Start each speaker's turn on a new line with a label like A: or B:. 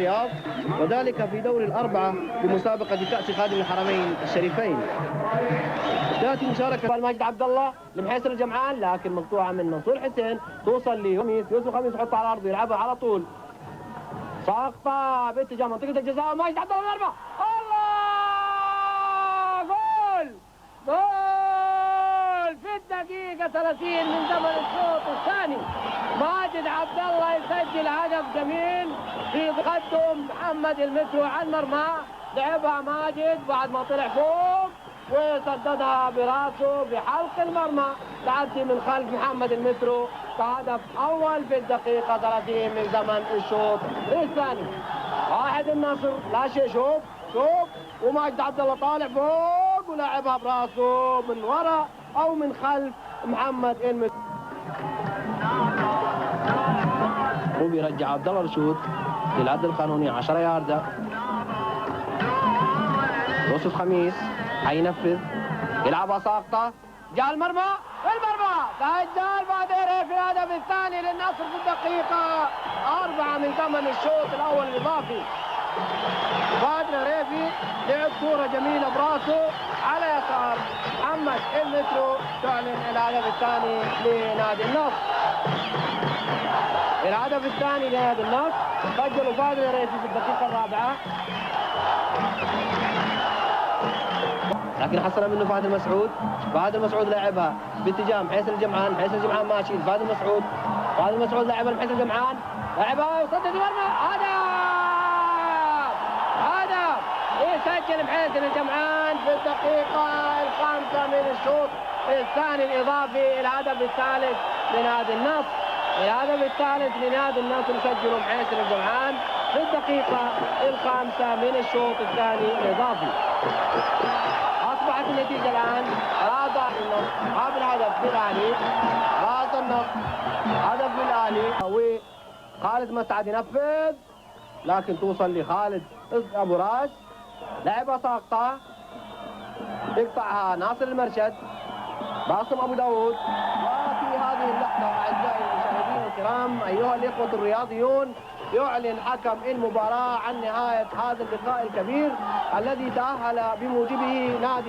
A: الرياض، وذلك في دور الأربعة بمسابقة كأس خادم الحرمين الشريفين. تأتي مشاركة الماجد عبد الله لمحيسن الجمعان، لكن مقطوعة من منصور حسين، توصل لخميس، يوسف خميس يحطها على الأرض ويلعبها على طول. ساقطة باتجاه منطقة الجزاء، ماجد عبد الله بالمرمى، الله! جول! جول في الدقيقة 30 من زمن الشوط الثاني. ماجد عبد الله يسجل هدف جميل في تقدم محمد المترو على المرمى. لعبها ماجد بعد ما طلع فوق وسددها براسه بحلق المرمى، تعدي من خلف محمد المترو كهدف اول في الدقيقة 30 من زمن الشوط الثاني. واحد النصر لا شيء. شوف وماجد عبد الله طالع فوق ولعبها براسه من وراء او من خلف محمد المترو، وبيرجع عبد الله رشود للعد القانوني 10 ياردة. يوسف خميس حينفذ، يلعبها ساقطة، جاء المرمى سجل باديري في الهدف الثاني للنصر في الدقيقة 4 من زمن الشوط الأول الإضافي. بادر ريفي لعب كورة جميلة براسه على يسار محمد المترو، تعلن الهدف الثاني لنادي النصر. الهدف الثاني لنادي النصر سجله بادر ريفي في الدقيقة الرابعة، لكن حصل منه فهد المسعود لعبها باتجاه محيسن الجمعان، ماشي فهد المسعود لعبها لمحيسن الجمعان، لعبها وصدت المرمى، هدف يسجل محيسن الجمعان في الدقيقة 5 من الشوط الثاني الإضافي. الهدف الثالث لنادي النصر، يسجله محيسن الجمعان في الدقيقة 5 من الشوط الثاني الإضافي. أصبحت النتيجة الآن راضى النصر قابل هدف للأهلي، راضى النصر هدف للأهلي، وخالد مسعد ينفذ لكن توصل لخالد أبو راس، لعبة ساقطة يقطعها ناصر المرشد، باسم أبو داود. وفي هذه اللحظة أعزائي المشاهدين الكرام أيها الإخوة الرياضيون، يعلن حكم المباراة عن نهاية هذا اللقاء الكبير الذي تأهل بموجبه نادي